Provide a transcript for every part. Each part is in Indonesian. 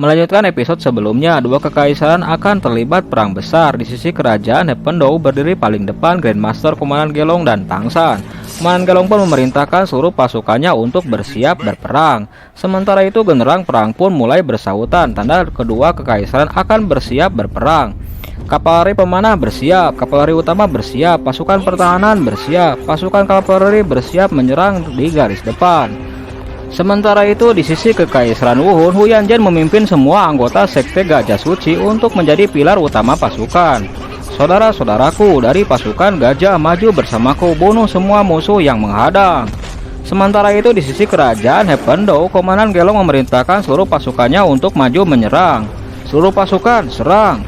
Melanjutkan episode sebelumnya, dua kekaisaran akan terlibat perang besar. Di sisi kerajaan Hependou berdiri paling depan Grandmaster Komandan Gelong dan Tang San. Komandan Gelong pun memerintahkan seluruh pasukannya untuk bersiap berperang. Sementara itu genderang perang pun mulai bersahutan, tanda kedua kekaisaran akan bersiap berperang. Kavaleri pemanah bersiap, kavaleri utama bersiap, pasukan pertahanan bersiap, pasukan kavaleri bersiap menyerang di garis depan. Sementara itu di sisi kekaisaran Wuhun, Huyanjen memimpin semua anggota sekte Gajah Suci untuk menjadi pilar utama pasukan. Saudara-saudaraku, dari pasukan gajah maju bersamaku, bunuh semua musuh yang menghadang. Sementara itu di sisi kerajaan Hependou, Komandan Gelong memerintahkan seluruh pasukannya untuk maju menyerang. Seluruh pasukan serang.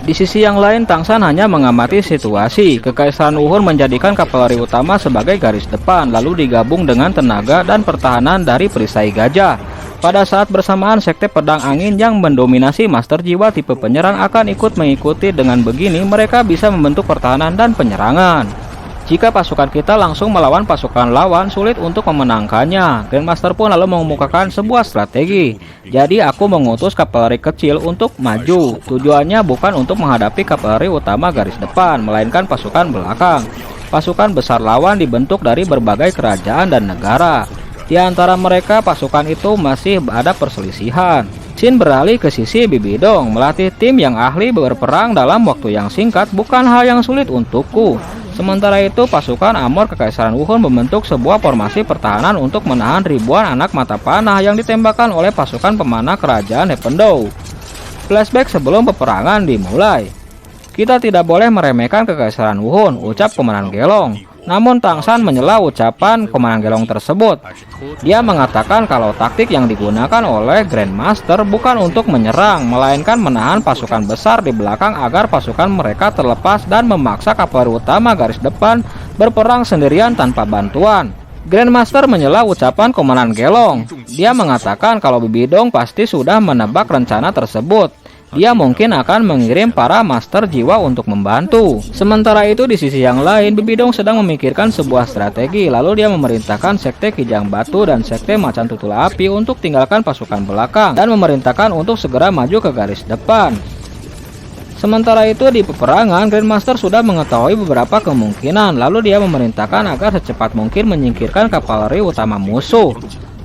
Di sisi yang lain, Tang San hanya mengamati situasi. Kekaisaran Wuhun menjadikan kavaleri utama sebagai garis depan, lalu digabung dengan tenaga dan pertahanan dari perisai gajah. Pada saat bersamaan, sekte pedang angin yang mendominasi master jiwa tipe penyerang akan ikut mengikuti. Dengan begini, mereka bisa membentuk pertahanan dan penyerangan. Jika pasukan kita langsung melawan pasukan lawan, sulit untuk memenangkannya. Grandmaster pun lalu mengemukakan sebuah strategi. Jadi aku mengutus kavaleri kecil untuk maju. Tujuannya bukan untuk menghadapi kavaleri utama garis depan, melainkan pasukan belakang. Pasukan besar lawan dibentuk dari berbagai kerajaan dan negara. Di antara mereka pasukan itu masih ada perselisihan. Shin beralih ke sisi Bibidong. Melatih tim yang ahli berperang dalam waktu yang singkat bukan hal yang sulit untukku. Sementara itu pasukan Amor Kekaisaran Wuhun membentuk sebuah formasi pertahanan untuk menahan ribuan anak mata panah yang ditembakkan oleh pasukan pemanah kerajaan Hependou. Flashback sebelum peperangan dimulai. Kita tidak boleh meremehkan Kekaisaran Wuhun, ucap Komandan Gelong. Namun Tang San menyela ucapan Komandan Gelong tersebut. Dia mengatakan kalau taktik yang digunakan oleh Grandmaster bukan untuk menyerang, melainkan menahan pasukan besar di belakang agar pasukan mereka terlepas dan memaksa kavaleri utama garis depan berperang sendirian tanpa bantuan. Grandmaster menyela ucapan Komandan Gelong. Dia mengatakan kalau Bibidong pasti sudah menebak rencana tersebut. Dia mungkin akan mengirim para master jiwa untuk membantu. Sementara itu di sisi yang lain, Bibidong sedang memikirkan sebuah strategi. Lalu dia memerintahkan sekte Kijang Batu dan sekte Macan Tutul Api untuk tinggalkan pasukan belakang dan memerintahkan untuk segera maju ke garis depan. Sementara itu di peperangan, Grandmaster sudah mengetahui beberapa kemungkinan. Lalu dia memerintahkan agar secepat mungkin menyingkirkan kavaleri utama musuh.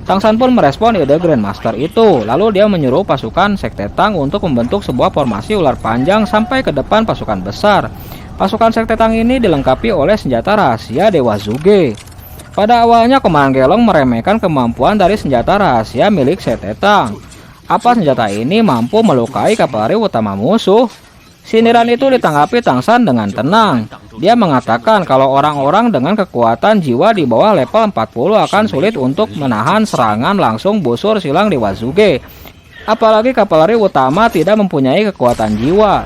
Tang San pun merespon ide Grandmaster itu. Lalu dia menyuruh pasukan sekte Tang untuk membentuk sebuah formasi ular panjang sampai ke depan pasukan besar. Pasukan sekte Tang ini dilengkapi oleh senjata rahasia Dewa Zuge. Pada awalnya Komandan Gelong meremehkan kemampuan dari senjata rahasia milik sekte Tang. Apa senjata ini mampu melukai kavaleri utama musuh? Sindiran itu ditanggapi Tang San dengan tenang. Dia mengatakan kalau orang-orang dengan kekuatan jiwa di bawah level 40 akan sulit untuk menahan serangan langsung busur silang Dewa Zuge. Apalagi kavaleri utama tidak mempunyai kekuatan jiwa.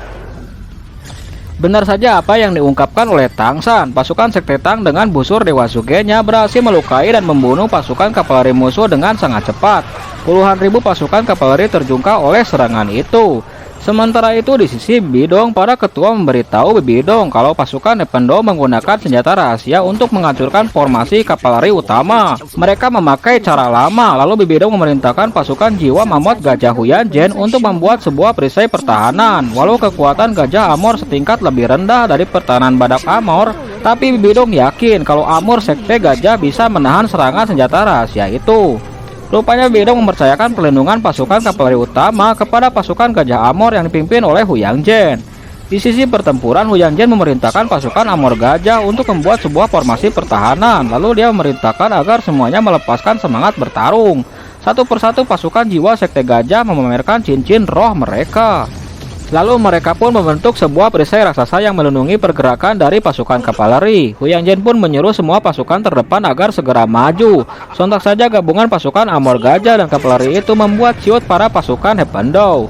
Benar saja apa yang diungkapkan oleh Tang San. Pasukan sekte Tang dengan busur Dewa Zuge-nya berhasil melukai dan membunuh pasukan kavaleri musuh dengan sangat cepat. Puluhan ribu pasukan kavaleri terjungkal oleh serangan itu. Sementara itu di sisi Bibidong, para ketua memberitahu Bibidong kalau pasukan Hependou menggunakan senjata rahasia untuk menghancurkan formasi kavaleri utama. Mereka memakai cara lama. Lalu Bibidong memerintahkan pasukan jiwa mamut gajah Huyanjen untuk membuat sebuah perisai pertahanan. Walau kekuatan gajah Amor setingkat lebih rendah dari pertahanan badak Amor, tapi Bibidong yakin kalau Amor sekte gajah bisa menahan serangan senjata rahasia itu. Rupanya Bibidong mempercayakan perlindungan pasukan kavaleri utama kepada pasukan gajah Amor yang dipimpin oleh Huyanjen. Di sisi pertempuran, Huyanjen memerintahkan pasukan Amor gajah untuk membuat sebuah formasi pertahanan. Lalu dia memerintahkan agar semuanya melepaskan semangat bertarung. Satu persatu pasukan jiwa sekte gajah memamerkan cincin roh mereka. Lalu mereka pun membentuk sebuah perisai raksasa yang melindungi pergerakan dari pasukan kavaleri. Huyanjen pun menyuruh semua pasukan terdepan agar segera maju. Sontak saja gabungan pasukan Amor gajah dan kavaleri itu membuat ciut para pasukan Hependou.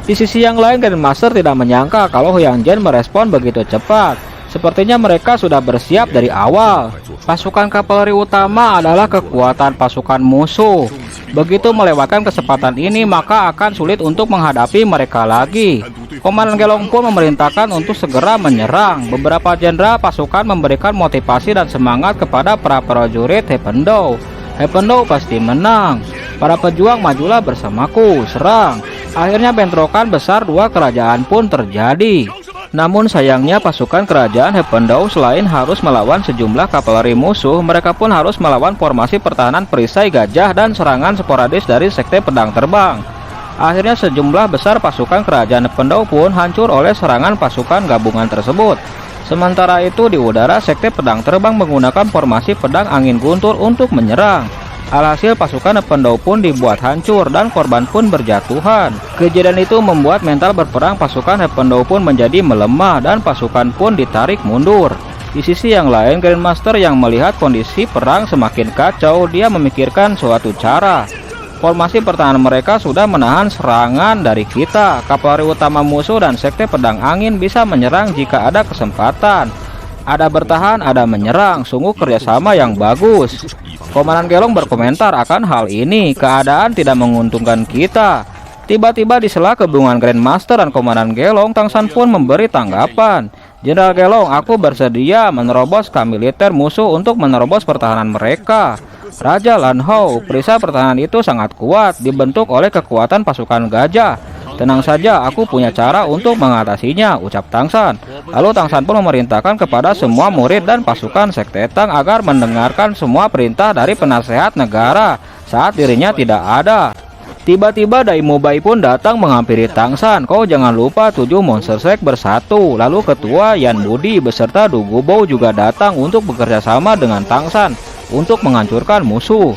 Di sisi yang lain, Grandmaster tidak menyangka kalau Huyanjen merespon begitu cepat. Sepertinya mereka sudah bersiap dari awal. Pasukan kavaleri utama adalah kekuatan pasukan musuh. Begitu melewatkan kesempatan ini, maka akan sulit untuk menghadapi mereka lagi. Komandan Gelong pun memerintahkan untuk segera menyerang. Beberapa jenderal pasukan memberikan motivasi dan semangat kepada para prajurit Hependou. Hependou pasti menang. Para pejuang majulah bersamaku, serang. Akhirnya bentrokan besar dua kerajaan pun terjadi. Namun sayangnya pasukan kerajaan Hependau selain harus melawan sejumlah kavaleri musuh, mereka pun harus melawan formasi pertahanan perisai gajah dan serangan sporadis dari sekte pedang terbang. Akhirnya sejumlah besar pasukan kerajaan Hependau pun hancur oleh serangan pasukan gabungan tersebut. Sementara itu di udara sekte pedang terbang menggunakan formasi pedang angin guntur untuk menyerang. Alhasil pasukan Hependau pun dibuat hancur dan korban pun berjatuhan. Kejadian itu membuat mental berperang pasukan Hependau pun menjadi melemah dan pasukan pun ditarik mundur. Di sisi yang lain, Grandmaster yang melihat kondisi perang semakin kacau, dia memikirkan suatu cara. Formasi pertahanan mereka sudah menahan serangan dari kita. Kavaleri utama musuh dan sekte pedang angin bisa menyerang jika ada kesempatan. Ada bertahan, ada menyerang, sungguh kerjasama yang bagus. Komandan Gelong berkomentar akan hal ini, keadaan tidak menguntungkan kita. Tiba-tiba di sela kebingungan Grandmaster dan Komandan Gelong, Tang San pun memberi tanggapan. Jenderal Gelong, aku bersedia menerobos ke militer musuh untuk menerobos pertahanan mereka. Raja Lan Hou, perisai pertahanan itu sangat kuat, dibentuk oleh kekuatan pasukan gajah. Tenang saja, aku punya cara untuk mengatasinya, ucap Tang San. Lalu Tang San pun memerintahkan kepada semua murid dan pasukan sekte Tang agar mendengarkan semua perintah dari penasehat negara saat dirinya tidak ada. Tiba-tiba Daimo Bai pun datang menghampiri Tang San. Kau jangan lupa 7 monster sek bersatu. Lalu ketua Yan Budi beserta Du Gubou juga datang untuk bekerja sama dengan Tang San untuk menghancurkan musuh.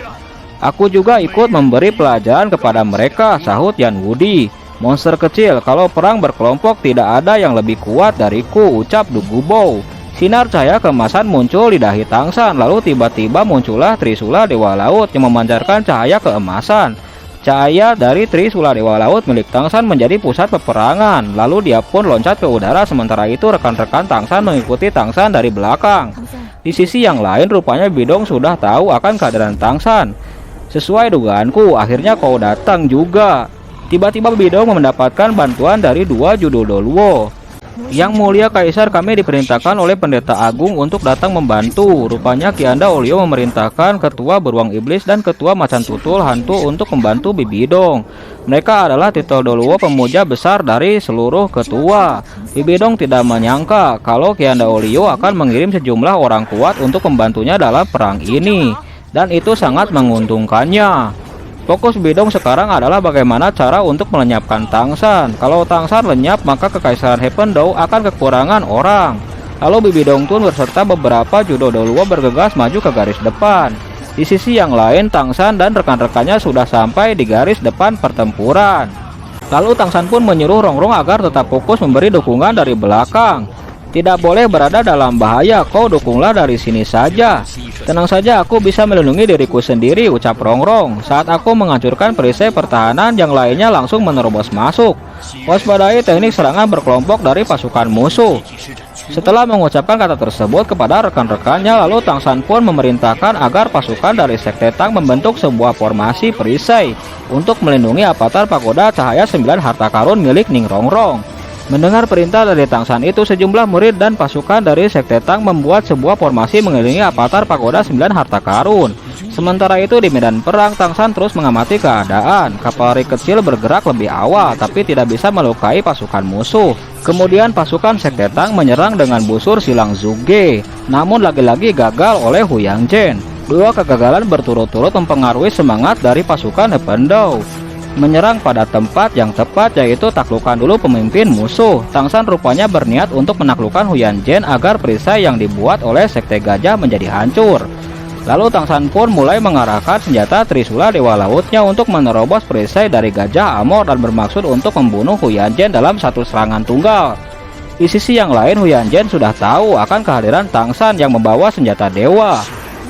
Aku juga ikut memberi pelajaran kepada mereka, sahut Yan Budi. Monster kecil, kalau perang berkelompok tidak ada yang lebih kuat dariku, ucap Du Gubou. Sinar cahaya keemasan muncul di dahi Tang San, lalu tiba-tiba muncullah Trisula Dewa Laut yang memancarkan cahaya keemasan. Cahaya dari Trisula Dewa Laut milik Tang San menjadi pusat peperangan, lalu dia pun loncat ke udara. Sementara itu rekan-rekan Tang San mengikuti Tang San dari belakang. Di sisi yang lain, rupanya Bidong sudah tahu akan kehadiran Tang San. Sesuai dugaanku, akhirnya kau datang juga. Tiba-tiba Bidong mendapatkan bantuan dari 2 judul Doluo. Yang mulia Kaisar, kami diperintahkan oleh Pendeta Agung untuk datang membantu. Rupanya Kianda Olio memerintahkan Ketua Beruang Iblis dan Ketua Macan Tutul Hantu untuk membantu Bibidong. Mereka adalah titel Doluo pemuja besar dari seluruh ketua. Bibidong tidak menyangka kalau Kianda Olio akan mengirim sejumlah orang kuat untuk membantunya dalam perang ini. Dan itu sangat menguntungkannya. Fokus Bidong sekarang adalah bagaimana cara untuk melenyapkan Tang San. Kalau Tang San lenyap, maka Kekaisaran Hependau akan kekurangan orang. Lalu Bibidong pun berserta beberapa judul Doluo bergegas maju ke garis depan. Di sisi yang lain, Tang San dan rekan-rekannya sudah sampai di garis depan pertempuran. Lalu Tang San pun menyuruh Rongrong agar tetap fokus memberi dukungan dari belakang. Tidak boleh berada dalam bahaya, kau dukunglah dari sini saja. Tenang saja, aku bisa melindungi diriku sendiri, ucap Rongrong. Saat aku menghancurkan perisai pertahanan, yang lainnya langsung menerobos masuk. Waspadai teknik serangan berkelompok dari pasukan musuh. Setelah mengucapkan kata tersebut kepada rekan-rekannya, lalu Tang San pun memerintahkan agar pasukan dari sekte Tang membentuk sebuah formasi perisai untuk melindungi Avatar Pagoda Cahaya 9 Harta Karun milik Ning Rongrong. Mendengar perintah dari Tang San itu, sejumlah murid dan pasukan dari sekte Tang membuat sebuah formasi mengelilingi Avatar Pagoda 9 Harta Karun. Sementara itu di medan perang, Tang San terus mengamati keadaan. Kavaleri kecil bergerak lebih awal tapi tidak bisa melukai pasukan musuh. Kemudian pasukan sekte Tang menyerang dengan busur silang Zuge, namun lagi-lagi gagal oleh Huyang Jen. Dua kegagalan berturut-turut mempengaruhi semangat dari pasukan Hependau. Menyerang pada tempat yang tepat, yaitu taklukkan dulu pemimpin musuh. Tang San rupanya berniat untuk menaklukkan Huyan Jen agar perisai yang dibuat oleh sekte gajah menjadi hancur. Lalu Tang San pun mulai mengarahkan senjata Trisula Dewa Lautnya untuk menerobos perisai dari gajah Amor dan bermaksud untuk membunuh Huyan Jen dalam satu serangan tunggal. Di sisi yang lain, Huyan Jen sudah tahu akan kehadiran Tang San yang membawa senjata dewa.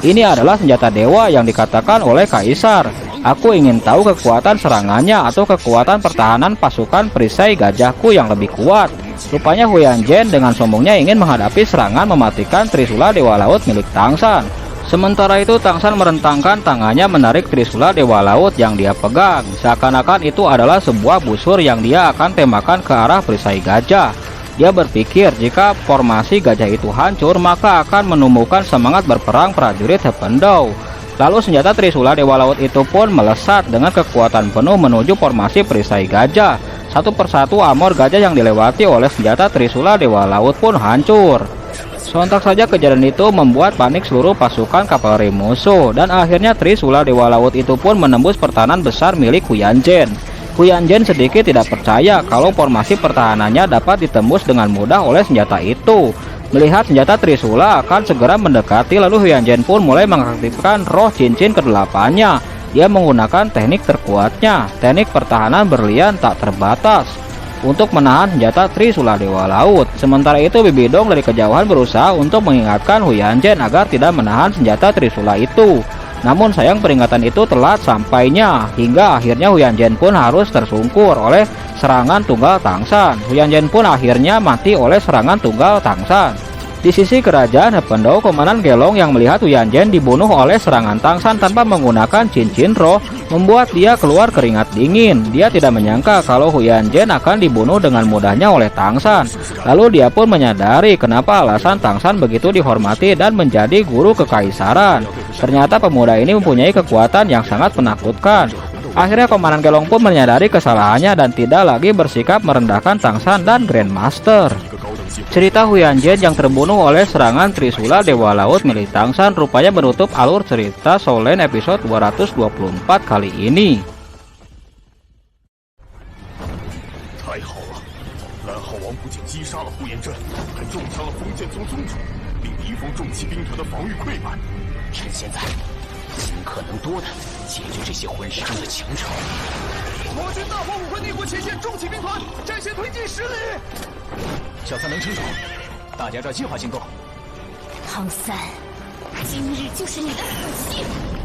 Ini adalah senjata dewa yang dikatakan oleh Kaisar. Aku ingin tahu kekuatan serangannya atau kekuatan pertahanan pasukan perisai gajahku yang lebih kuat. Rupanya Huyan Jen dengan sombongnya ingin menghadapi serangan mematikan Trisula Dewa Laut milik Tang San. Sementara itu Tang San merentangkan tangannya menarik Trisula Dewa Laut yang dia pegang. Seakan-akan itu adalah sebuah busur yang dia akan tembakan ke arah perisai gajah. Dia berpikir jika formasi gajah itu hancur, maka akan menumbuhkan semangat berperang prajurit Hependau. Lalu senjata Trisula Dewa Laut itu pun melesat dengan kekuatan penuh menuju formasi perisai gajah. Satu persatu armor gajah yang dilewati oleh senjata Trisula Dewa Laut pun hancur. Sontak saja kejadian itu membuat panik seluruh pasukan kavaleri musuh, dan akhirnya Trisula Dewa Laut itu pun menembus pertahanan besar milik Huyanjen. Huyanjen sedikit tidak percaya kalau formasi pertahanannya dapat ditembus dengan mudah oleh senjata itu. Melihat senjata Trisula akan segera mendekati, lalu Huyanjen pun mulai mengaktifkan roh cincin ke-8-nya. Dia menggunakan teknik terkuatnya, teknik pertahanan berlian tak terbatas, untuk menahan senjata Trisula Dewa Laut. Sementara itu Bibidong dari kejauhan berusaha untuk mengingatkan Huyanjen agar tidak menahan senjata Trisula itu. Namun sayang peringatan itu telat sampainya, hingga akhirnya Huyanjen pun harus tersungkur oleh serangan tunggal Tangsan. Huyanjen pun akhirnya mati oleh serangan tunggal Tangsan. Di sisi kerajaan Hependou, Komandan Gelong yang melihat Huyanjen dibunuh oleh serangan Tangsan tanpa menggunakan cincin roh membuat dia keluar keringat dingin. Dia tidak menyangka kalau Huyanjen akan dibunuh dengan mudahnya oleh Tangsan. Lalu dia pun menyadari kenapa alasan Tangsan begitu dihormati dan menjadi guru kekaisaran. Ternyata pemuda ini mempunyai kekuatan yang sangat menakutkan. Akhirnya Komandan Gelong pun menyadari kesalahannya dan tidak lagi bersikap merendahkan Tangsan dan Grandmaster. Cerita Huyanjen yang terbunuh oleh serangan Trisula Dewa Laut milik Tangsan rupanya menutup alur cerita Soulland episode 224 kali ini.小三能撑住，大家照计划行动。唐三，今日就是你的死期。